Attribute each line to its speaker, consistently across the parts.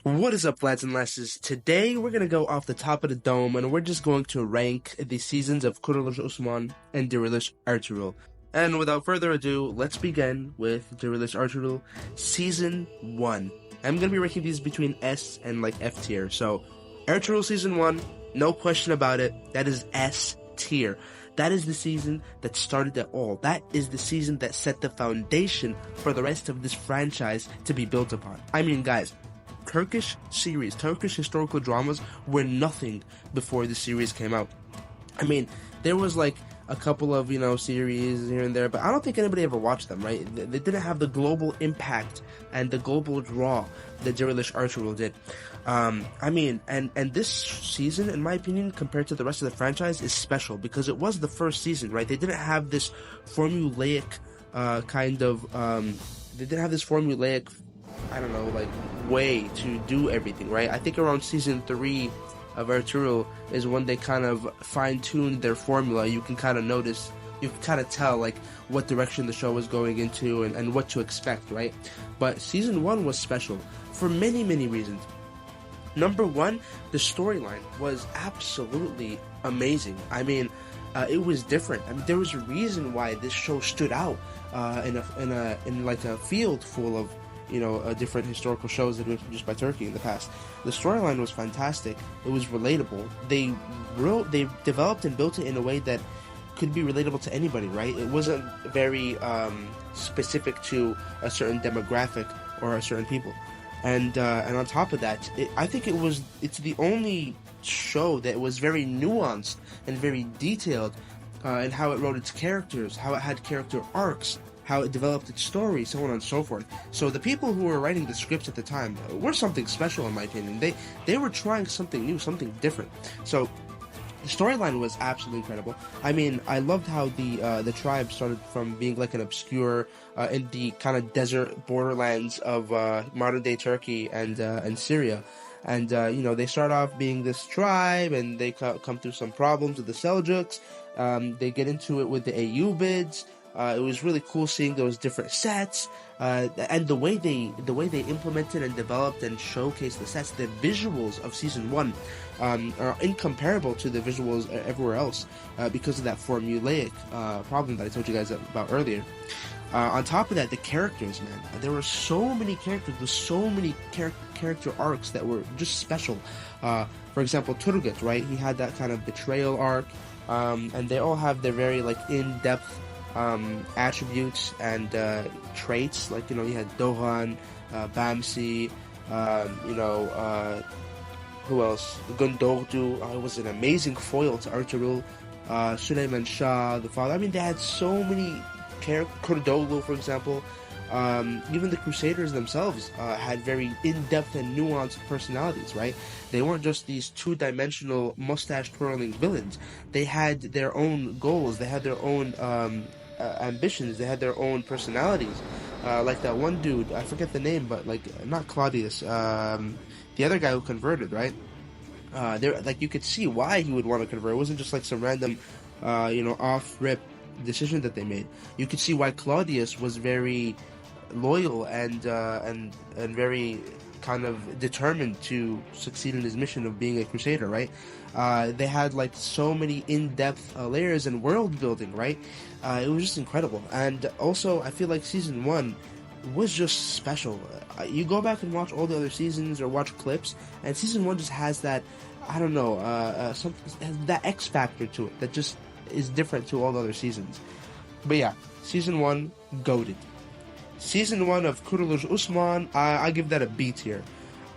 Speaker 1: What is up, lads and lasses? Today we're gonna go off the top of the dome and we're just going to rank the seasons of Kurulus Osman and Dirilis Ertugrul. And without further ado, let's begin with Dirilis Ertugrul Season 1. I'm gonna be ranking these between S and like F tier. So, Ertugrul Season 1, no question about it, that is S tier. That is the season that started it all. That is the season that set the foundation for the rest of this franchise to be built upon. I mean, guys, Turkish series, Turkish historical dramas were nothing before the series came out. I mean, there was like a couple of, series here and there, but I don't think anybody ever watched them, right? They didn't have the global impact and the global draw that Dirilis Ertugrul did. I mean, and this season, in my opinion, compared to the rest of the franchise, is special because it was the first season, right? They didn't have this formulaic way to do everything, right? I think around season 3 of Ertugrul is when they kind of fine-tuned their formula. You can kind of notice, you can kind of tell like what direction the show was going into and what to expect, right? But season 1 was special for many, many reasons. Number one, the storyline was absolutely amazing. I mean, it was different. I mean, there was a reason why this show stood out in a field full of different historical shows that have been produced by Turkey in the past. The storyline was fantastic. It was relatable. They developed and built it in a way that could be relatable to anybody, right? It wasn't very specific to a certain demographic or a certain people. And on top of that, I think it's the only show that was very nuanced and very detailed in how it wrote its characters, how it had character arcs, how it developed its story, so on and so forth. So the people who were writing the scripts at the time were something special, in my opinion. They were trying something new, something different. So the storyline was absolutely incredible. I mean, I loved how the tribe started from being like an obscure in the kind of desert borderlands of modern day Turkey and Syria. And they start off being this tribe, and they come through some problems with the Seljuks. They get into it with the Ayyubids. It was really cool seeing those different sets, and the way they implemented and developed and showcased the sets. The visuals of season 1 are incomparable to the visuals everywhere else because of that formulaic problem that I told you guys about earlier. On top of that, the characters, man. There were so many characters, with so many character arcs that were just special. For example, Turgut, right? He had that kind of betrayal arc, and they all have their very in-depth attributes and traits. Like, you had Dogan, Bamsi, who else? Gundordu was an amazing foil to Ertugrul. Süleyman Shah, the father. I mean, they had so many characters. Kurulus, for example. Even the Crusaders themselves had very in-depth and nuanced personalities, right? They weren't just these two-dimensional mustache-twirling villains. They had their own goals. They had their own ambitions. They had their own personalities. Like that one dude, I forget the name, but not Claudius, the other guy who converted, right? You could see why he would want to convert. It wasn't just like some random, off-rip decision that they made. You could see why Claudius was very loyal and very kind of determined to succeed in his mission of being a crusader, right? They had so many in-depth layers and world building, right? It was just incredible. And also, I feel like season 1 was just special. You go back and watch all the other seasons or watch clips, and season 1 just has that, I don't know, that X factor to it that just is different to all the other seasons. But yeah, season 1, goated. Season 1 of Kurulus Osman, I give that a B tier.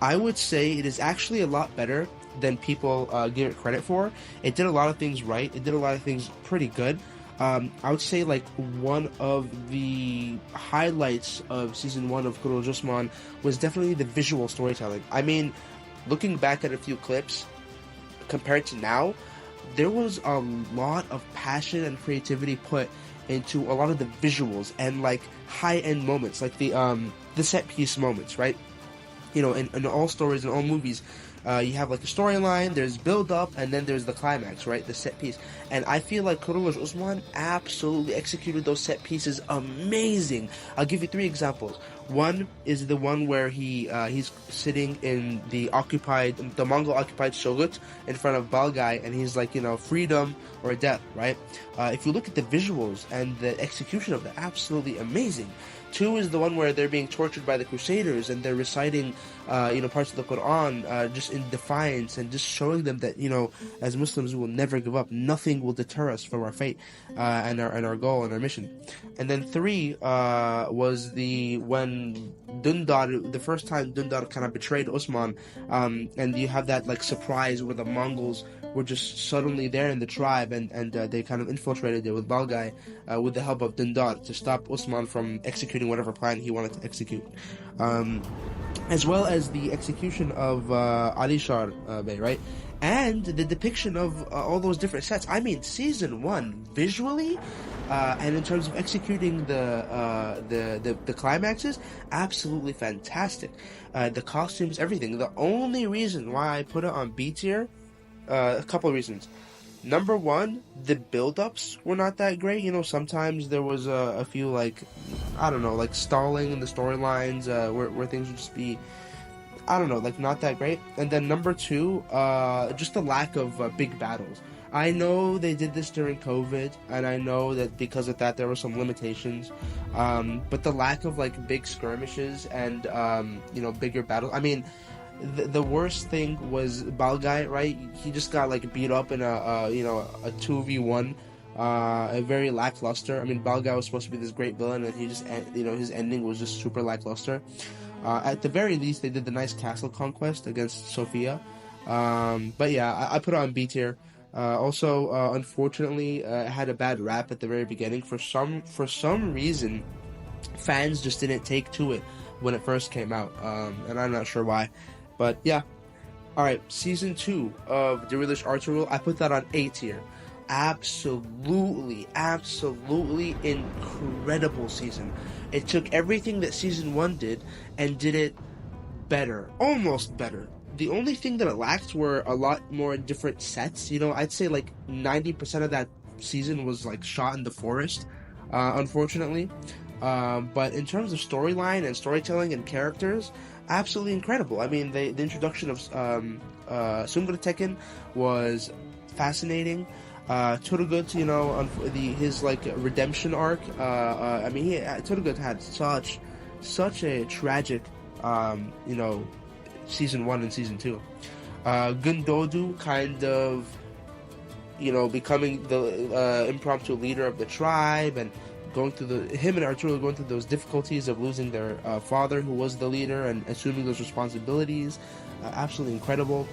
Speaker 1: I would say it is actually a lot better than people give it credit for. It did a lot of things right. It did a lot of things pretty good. I would say one of the highlights of season 1 of Kurulus Osman was definitely the visual storytelling. I mean, looking back at a few clips compared to now, there was a lot of passion and creativity put into a lot of the visuals and high-end moments, the set piece moments, right? In all stories and all movies, You have like a storyline, there's build up, and then there's the climax, right? The set piece. And I feel like Kurulus Osman absolutely executed those set pieces amazing. I'll give you 3 examples. One is the one where he's sitting in the Mongol occupied Shogut in front of Balgai, and he's like, freedom or death, right? If you look at the visuals and the execution of that, absolutely amazing. 2 is the one where they're being tortured by the Crusaders and they're reciting, parts of the Quran, just in defiance, and just showing them that, as Muslims, we will never give up. Nothing will deter us from our fate, and our goal and our mission. And then 3 was when Dundar, the first time Dundar kind of betrayed Osman, and you have that like surprise where the Mongols were just suddenly there in the tribe, and they kind of infiltrated it with Balgai, with the help of Dundar, to stop Osman from executing whatever plan he wanted to execute. As well as the execution of Ali Shah Bey, right? And the depiction of all those different sets. I mean, season 1 visually, and in terms of executing the climaxes, absolutely fantastic. The costumes, everything. The only reason why I put it on B tier, a couple of reasons. Number 1, the build-ups were not that great. Sometimes there was a few, like stalling in the storylines, where things would just be, not that great. And then number 2, just the lack of big battles. I know they did this during COVID, and I know that because of that there were some limitations, but the lack of big skirmishes and bigger battles. I mean, the worst thing was Balgai, right? He just got beat up in a 2v1, a very lackluster. I mean, Balgai was supposed to be this great villain, and he just his ending was just super lackluster. At the very least, they did the nice castle conquest against Sofia. But yeah, I put it on B tier. Also, unfortunately, it had a bad rap at the very beginning. For some reason, fans just didn't take to it when it first came out, and I'm not sure why. But yeah. Alright, season 2 of Dirilis Ertugrul, I put that on A tier. Absolutely incredible season. It took everything that season 1 did and did it better, almost better. The only thing that it lacked were a lot more different sets. I'd say 90% of that season was shot in the forest, unfortunately. But in terms of storyline and storytelling and characters, absolutely incredible. I mean, the introduction of Sungurtekin was fascinating. Turgut, his redemption arc. I mean, Turgut had such a tragic, season 1 and season 2. Gundodu kind of, becoming the impromptu leader of the tribe, and him and Ertugrul going through those difficulties of losing their father, who was the leader, and assuming those responsibilities. Absolutely incredible.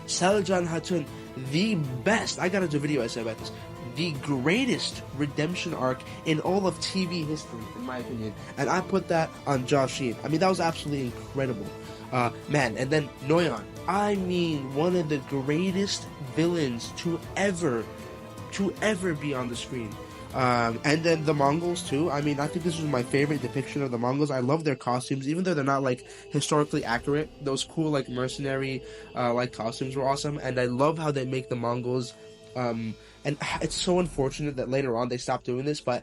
Speaker 1: Seljan Hatun, the best. I gotta do a video essay about this. The greatest redemption arc in all of TV history, in my opinion. And I put that on Joshine. I mean, that was absolutely incredible. Man, and then Noyan. I mean, one of the greatest villains to ever be on the screen. And then the Mongols too. I mean, I think this was my favorite depiction of the Mongols. I love their costumes, even though they're not historically accurate. Those cool mercenary costumes were awesome, and I love how they make the Mongols. And it's so unfortunate that later on they stopped doing this, but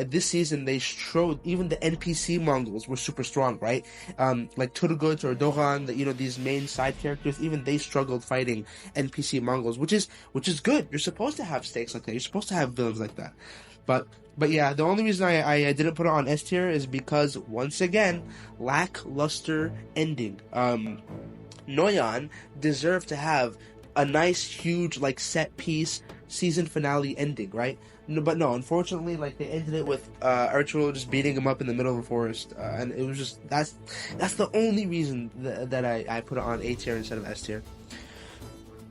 Speaker 1: this season they showed even the NPC Mongols were super strong, right? Like Turgut or Dogan, these main side characters, even they struggled fighting NPC Mongols, which is good. You're supposed to have stakes like that. You're supposed to have villains like that. But yeah, the only reason I didn't put it on S tier is because, once again, lackluster ending. Noyan deserved to have a nice, huge, set piece season finale ending, right? But no, unfortunately, they ended it with Ertugrul just beating him up in the middle of the forest, and it was just that's the only reason that I put it on A tier instead of S tier.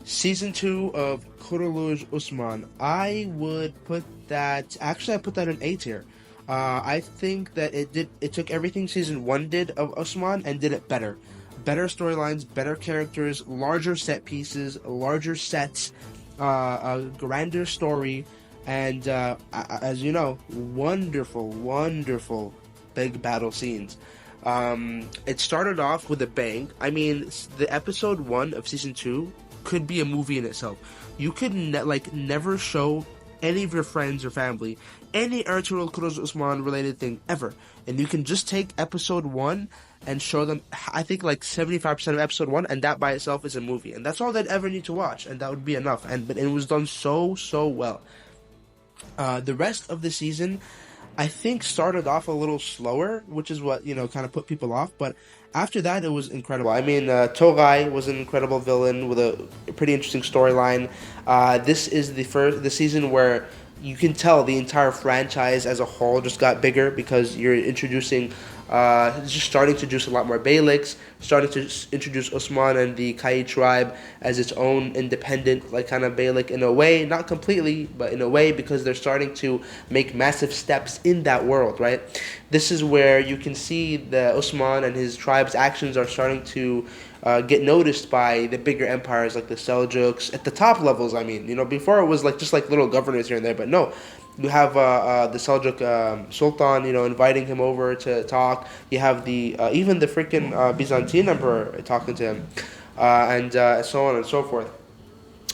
Speaker 1: Season 2 of Kurulus Osman, I would put that. Actually, I put that in A tier. I think that it took everything season 1 did of Osman and did it better. Better storylines, better characters, larger set pieces, larger sets, a grander story, and as you know, wonderful big battle scenes. It started off with a bang. I mean, the episode 1 of season 2 could be a movie in itself. You could never show any of your friends or family any Ertugrul Kurulus Osman related thing ever, and you can just take episode 1 and show them, I think, like 75% of episode 1, and that by itself is a movie, and that's all they'd ever need to watch, and that would be enough. But it was done so well. The rest of the season, I think, started off a little slower, which is what, kind of put people off, but after that, it was incredible. I mean, Togai was an incredible villain with a pretty interesting storyline. This is the season where you can tell the entire franchise as a whole just got bigger, because you're introducing, just starting to introduce a lot more Beyliks, starting to introduce Osman and the Kai tribe as its own independent, kind of Beylik in a way, not completely, but in a way, because they're starting to make massive steps in that world, right? This is where you can see the Osman and his tribe's actions are starting to get noticed by the bigger empires like the Seljuks at the top levels. I mean, before it was just little governors here and there, but no, you have the Seljuk Sultan, inviting him over to talk. You have the even the freaking Byzantine emperor talking to him, and so on and so forth.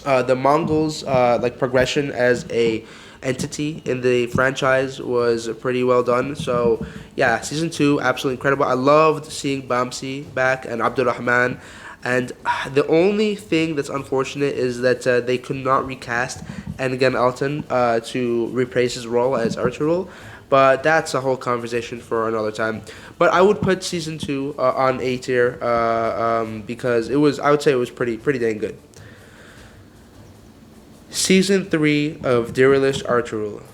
Speaker 1: The Mongols progression as a entity in the franchise was pretty well done. So yeah, season 2 absolutely incredible. I loved seeing Bamsi back and Abdurrahman, and the only thing that's unfortunate is that they could not recast Engen Altan to reprise his role as Ertugrul, but that's a whole conversation for another time. But I would put season 2 on A tier, because I would say it was pretty dang good. Season 3 of Dirilis Ertugrul.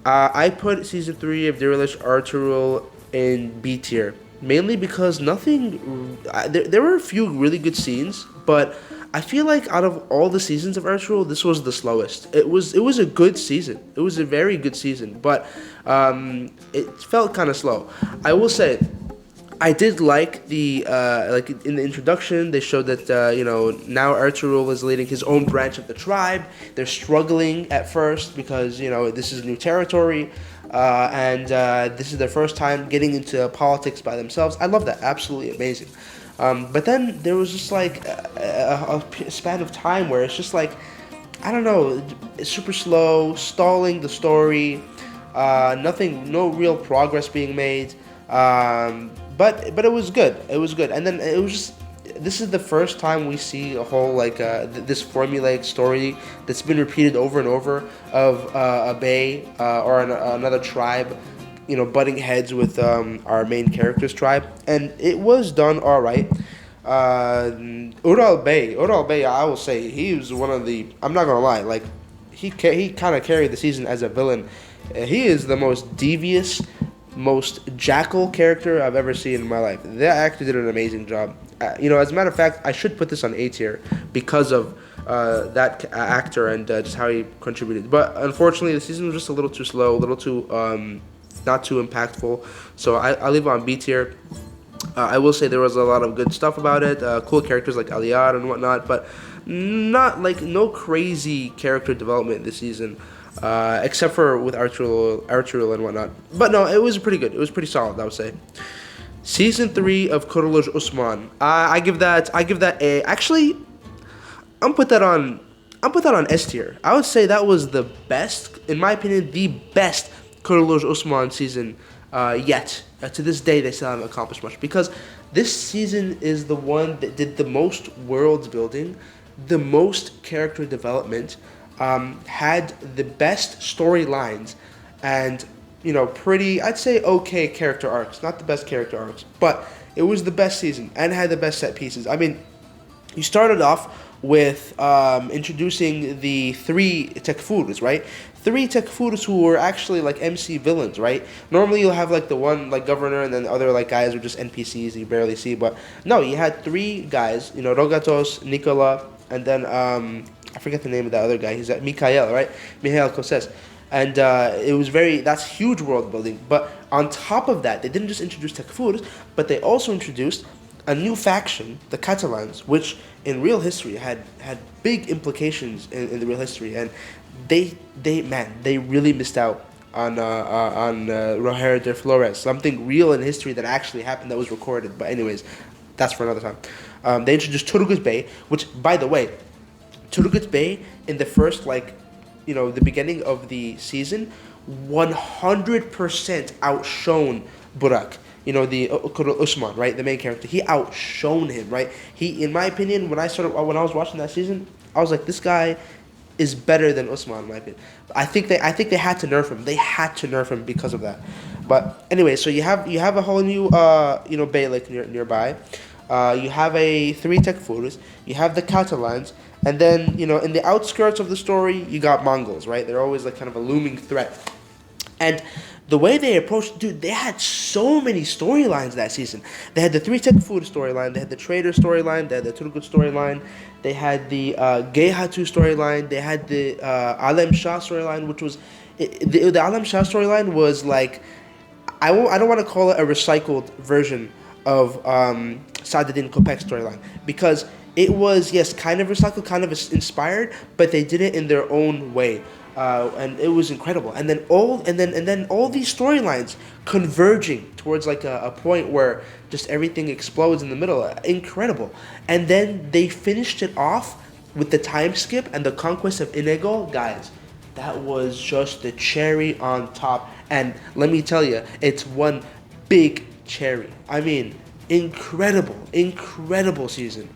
Speaker 1: I put season 3 of Dirilis Ertugrul in B tier, mainly because nothing. There were a few really good scenes, but I feel like out of all the seasons of Ertugrul, this was the slowest. It was a good season. It was a very good season, but it felt kind of slow. I will say, I did like the in the introduction they showed that now Ertugrul is leading his own branch of the tribe. They're struggling at first because this is new territory, and this is their first time getting into politics by themselves. I love that, absolutely amazing. But then there was just a span of time where it's just I don't know, it's super slow, stalling the story, no real progress being made. But it was good. It was good, and then it was just. This is the first time we see a whole this formulaic story that's been repeated over and over of a Bey or another tribe, butting heads with our main character's tribe, and it was done all right. Ural Bey, I will say he was one of the. I'm not gonna lie, he kind of carried the season as a villain. He is the most devious, most jackal character I've ever seen in my life. That actor did an amazing job. As a matter of fact, I should put this on A tier because of that actor and just how he contributed. But unfortunately, the season was just a little too slow, a little too not too impactful. So I leave it on B tier. I will say there was a lot of good stuff about it, cool characters like Aliyar and whatnot, but not no crazy character development this season. Except for with Ertugrul and whatnot. But no, it was pretty good. It was pretty solid, I would say. Season 3 of Kurulus Osman. I give that A. Actually, I'm put that on S tier. I would say that was the best, in my opinion, the best Kurulus Osman season yet. To this day, they still haven't accomplished much, because this season is the one that did the most world building, the most character development, had the best storylines, and pretty, I'd say, okay character arcs. Not the best character arcs, but it was the best season and had the best set pieces. I mean, you started off with introducing the 3 Tekfurs, right? 3 Tekfurs who were actually MC villains, right? Normally you'll have the one governor, and then the other guys are just NPCs you barely see, but no, you had 3 guys, Rogatos, Nikola, and then I forget the name of that other guy. He's Mikhail, right? Mikhail Koses. And that's huge world building. But on top of that, they didn't just introduce Tekfurs, but they also introduced a new faction, the Catalans, which in real history had big implications in the real history. And they really missed out Roger de Flores, something real in history that actually happened that was recorded. But anyways, that's for another time. They introduced Turgut Bey, which, by the way, Turgut Bey in the first, like, the beginning of the season, 100% outshone Burak. The Osman, right, the main character. He outshone him, right. He, in my opinion, when I was watching that season, I was like, this guy is better than Osman, in my opinion. I think they had to nerf him. They had to nerf him because of that. But anyway, so you have a whole new Bey Lake nearby. You have a three Tekfurs. You have the Catalans, and then in the outskirts of the story, you got Mongols, right? They're always like kind of a looming threat. And the way they approached, dude, they had so many storylines that season. They had the three Tekfur storyline, they had the Trader storyline, they had the Turgut storyline, they had the Geyhatu storyline, they had the Alem Shah storyline, which was the Alem Shah storyline was like, I don't want to call it a recycled version of Sadaddin Kopek's storyline, because it was, yes, kind of recycled, kind of inspired, but they did it in their own way. And it was incredible, and then all these storylines converging towards like a point where just everything explodes in the middle. Incredible, and then they finished it off with the time skip and the conquest of Inigo. Guys, that was just the cherry on top, and let me tell you, it's one big cherry. I mean, incredible season.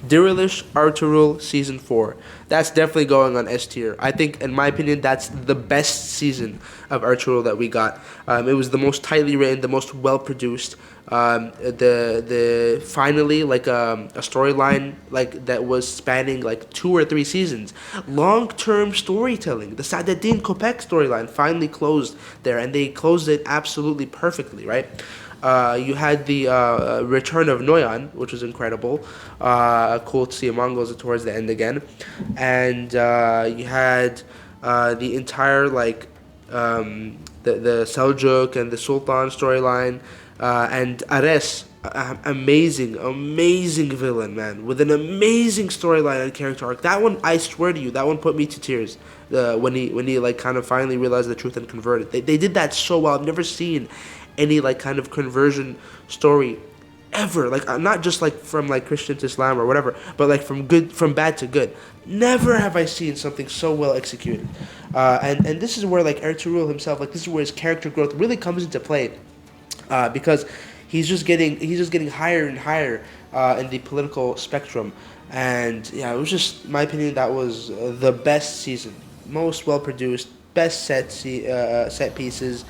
Speaker 1: Dirilis Ertugrul season 4. That's definitely going on S tier. I think, in my opinion, that's the best season of Ertugrul that we got. It was the most tightly written, the most well produced. The finally like a storyline like that was spanning like 2 or 3 seasons. Long term storytelling. The Sadaddin Kopek storyline finally closed there, and they closed it absolutely perfectly, right? You had the return of Noyan, which was incredible. Cool to see Mongols towards the end again. And you had the entire, like, the Seljuk and the Sultan storyline. And Ares, amazing villain, man, with an amazing storyline and character arc. That one, I swear to you, that one put me to tears. When he like kind of finally realized the truth and converted. They did that so well. I've never seen any like kind of conversion story ever, like not just like from like Christian to Islam or whatever, but like from bad to good. Never have I seen something so well executed. And this is where like Ertugrul himself, like this is where his character growth really comes into play, because he's just getting higher and higher in the political spectrum. And yeah, it was just, in my opinion, that was the best season, most well produced, best set pieces.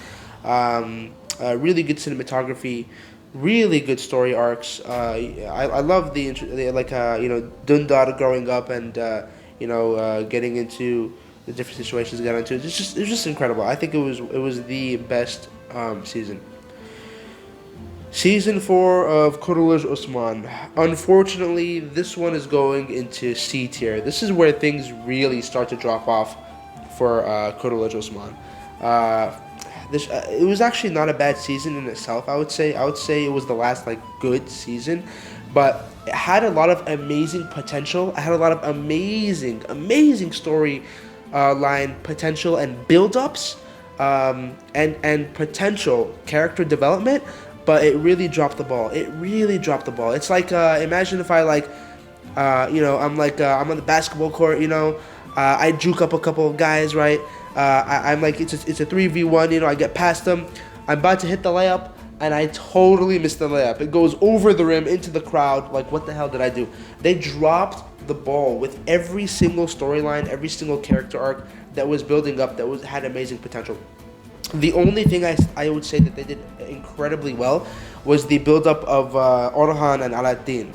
Speaker 1: Really good cinematography, really good story arcs. I love the Dundar growing up and getting into the different situations he got into. It was just incredible. I think it was the best season. Season 4 of Kurulus Osman. Unfortunately, this one is going into C tier. This is where things really start to drop off for Kurulus Osman. It was actually not a bad season in itself. I would say it was the last like good season, but it had a lot of amazing potential. It had a lot of amazing story line potential and build-ups, and potential character development. But it really dropped the ball. It's like imagine if I I'm on the basketball court. I juke up a couple of guys, right? I'm like, it's a 3v1, I get past them, I'm about to hit the layup, and I totally miss the layup. It goes over the rim into the crowd. Like, what the hell did I do? They dropped the ball with every single storyline, every single character arc that was building up, had amazing potential. The only thing I would say that they did incredibly well was the build-up of Orhan and Aladdin.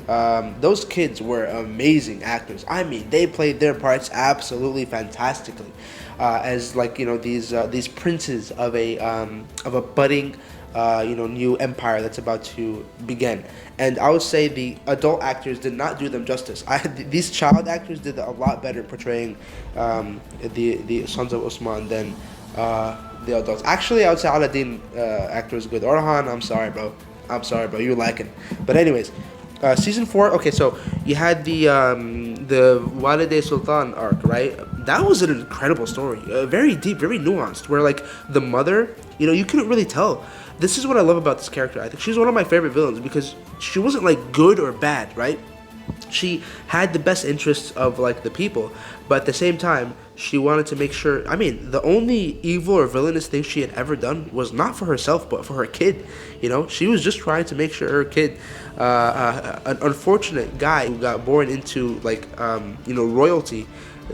Speaker 1: Those kids were amazing actors. I mean, they played their parts absolutely fantastically, as these princes of a budding new empire that's about to begin. And I would say the adult actors did not do them justice. These child actors did a lot better portraying the sons of Osman than the adults. Actually, I would say Aladdin actor is good. Orhan, I'm sorry, bro. You're lacking. But anyways, season 4. Okay, so you had the Walide Sultan arc, right? that was an incredible story, very deep, very nuanced. Where like the mother, you couldn't really tell. This is what I love about this character. I think she's one of my favorite villains because she wasn't like good or bad, right? She had the best interests of like the people, but at the same time she wanted to make sure. I mean, the only evil or villainous thing she had ever done was not for herself but for her kid. She was just trying to make sure her kid, an unfortunate guy who got born into like royalty,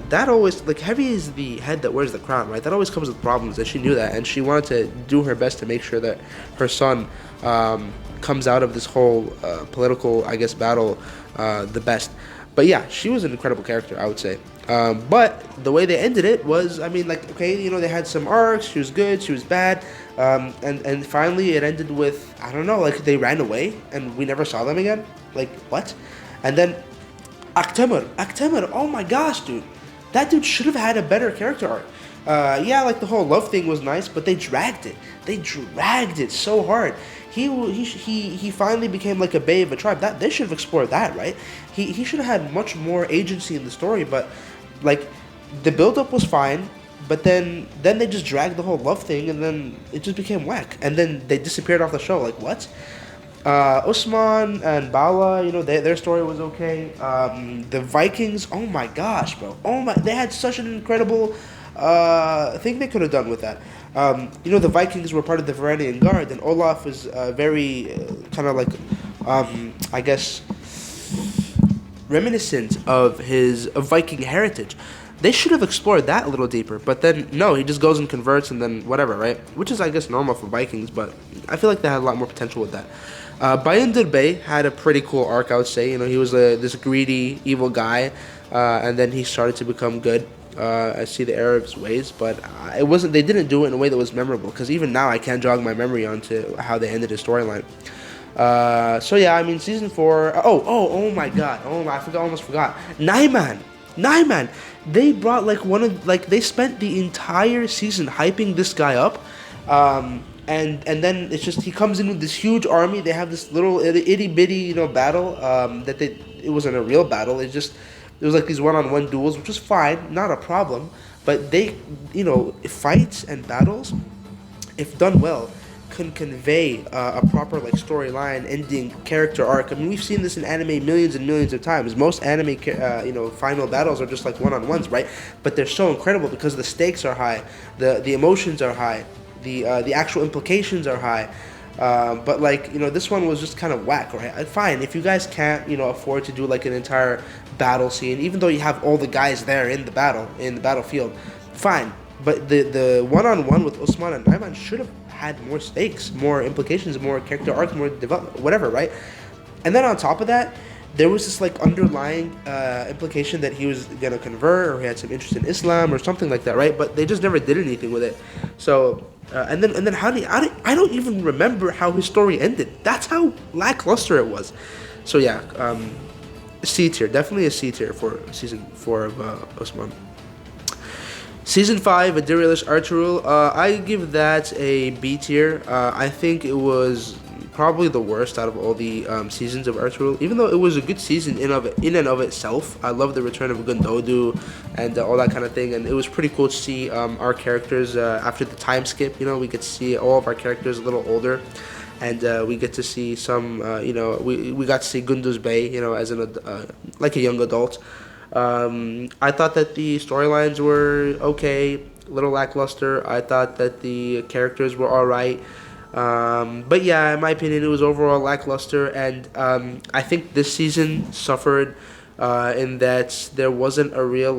Speaker 1: that always, like, heavy is the head that wears the crown, right? That always comes with problems, and she knew that, and she wanted to do her best to make sure that her son comes out of this whole political, I guess, battle the best. But yeah, she was an incredible character, I would say. But the way they ended it was, I mean, like, okay, they had some arcs. She was good, she was bad, and finally it ended with, I don't know, like, they ran away and we never saw them again. Like, what? And then Aktemir, oh my gosh, dude. That dude should have had a better character arc. Yeah, like the whole love thing was nice, but they dragged it. They dragged it so hard. He finally became like a bay of a tribe. That they should have explored that, right? He should have had much more agency in the story, but like the build-up was fine, but then they just dragged the whole love thing, and then it just became whack. And then they disappeared off the show. Like, what? Osman and Bala, their story was okay. The Vikings, oh my gosh, bro. They had such an incredible thing they could have done with that. The Vikings were part of the Varangian Guard, and Olaf was very kind of like, I guess, reminiscent of his Viking heritage. They should have explored that a little deeper, but then no, he just goes and converts and then whatever, right? Which is, I guess, normal for Vikings, but I feel like they had a lot more potential with that. Bayındır Bey had a pretty cool arc, I would say. He was this greedy, evil guy, and then he started to become good. I see the error of his ways, but it wasn't. They didn't do it in a way that was memorable, because even now I can't jog my memory onto how they ended his storyline. So yeah, I mean, season 4. Oh my God! Almost forgot. Naiman. They brought they spent the entire season hyping this guy up. And then it's just he comes in with this huge army. They have this little itty bitty battle. It wasn't a real battle. It was like these one-on-one duels, which was fine, not a problem. But they, fights and battles, if done well, can convey a proper storyline, ending, character arc. I mean, we've seen this in anime millions and millions of times. Most anime, final battles are just like one-on-ones, right? But they're so incredible because the stakes are high, the emotions are high. The actual implications are high, but this one was just kind of whack, right? Fine, if you guys can't afford to do like an entire battle scene, even though you have all the guys there in the battlefield, fine. But the one-on-one with Osman and Naiman should have had more stakes, more implications, more character arcs, more development, whatever, right? And then on top of that, there was this underlying implication that he was gonna convert, or he had some interest in Islam or something like that, right? But they just never did anything with it. So and then I don't even remember how his story ended. That's how lackluster it was. So yeah, C tier, definitely a C tier for season 4 of Osman. Season 5, Dirilis Ertugrul, I give that a B tier. I think it was probably the worst out of all the seasons of Ertugrul, even though it was a good season in and of itself. I love the return of Gundodu and all that kind of thing, and it was pretty cool to see our characters after the time skip. We get to see all of our characters a little older, and we get to see some. We got to see Gunduz Bey, as like a young adult. I thought that the storylines were okay, a little lackluster. I thought that the characters were all right. But yeah, in my opinion, it was overall lackluster, and I think this season suffered in that there wasn't a real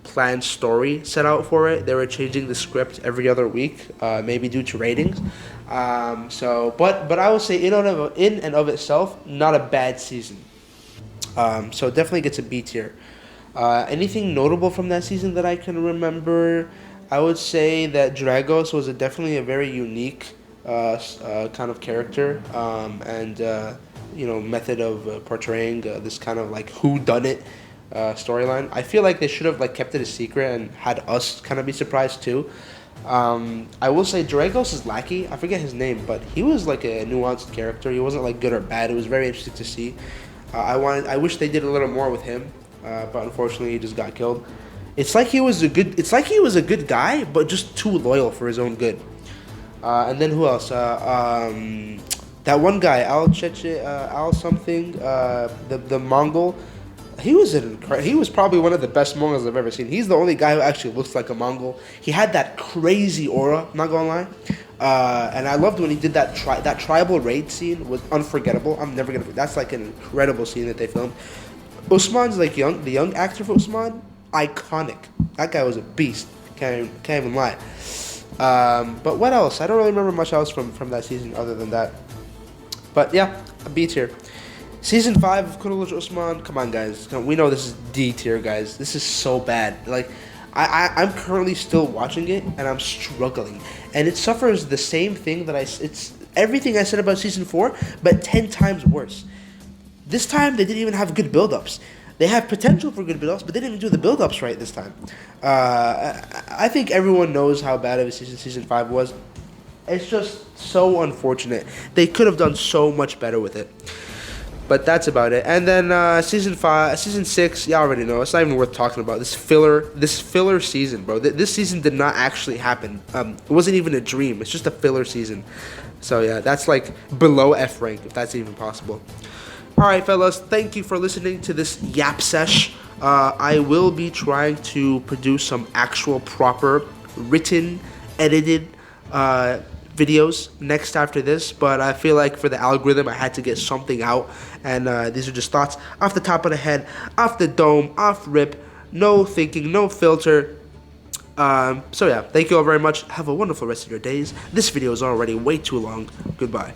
Speaker 1: planned story set out for it. They were changing the script every other week, maybe due to ratings. But I would say in and of itself, not a bad season. So definitely gets a B tier. Anything notable from that season that I can remember? I would say that Dragos was definitely a very unique kind of character, and method of portraying this kind of whodunit storyline. I feel like they should have kept it a secret and had us kind of be surprised too. I will say Dragos' lackey, I forget his name, but he was a nuanced character. He wasn't good or bad. It was very interesting to see. I wish they did a little more with him, but unfortunately he just got killed. It's like he was a good. It's like he was a good guy, but just too loyal for his own good. And then who else? That one guy, Al something. The Mongol. He was probably one of the best Mongols I've ever seen. He's the only guy who actually looks like a Mongol. He had that crazy aura. Not gonna lie. And I loved when he did that tribal raid scene. Was unforgettable. I'm never gonna. That's like an incredible scene that they filmed. Usman's like the young actor for Usman, iconic. That guy was a beast. Can't even lie. But what else? I don't really remember much else from that season other than that. But yeah, a B tier. Season 5 of Kurulus Osman. Come on, guys. We know this is D tier, guys. This is so bad. Like, I'm currently still watching it, and I'm struggling. And it suffers the same thing that it's everything I said about Season 4, but 10 times worse. This time, they didn't even have good build-ups. They have potential for good build-ups, but they didn't even do the build-ups right this time. I think everyone knows how bad of a Season 5 was. It's just so unfortunate. They could have done so much better with it. But that's about it. And then Season 6, y'all already know. It's not even worth talking about. This filler season, bro. This season did not actually happen. It wasn't even a dream. It's just a filler season. So yeah, that's like below F rank, if that's even possible. All right, fellas. Thank you for listening to this yap sesh. I will be trying to produce some actual proper written, edited videos next after this, but I feel like for the algorithm I had to get something out, and these are just thoughts off the top of the head, off the dome, off rip, no thinking, no filter. So yeah, thank you all very much. Have a wonderful rest of your days. This video is already way too long. Goodbye.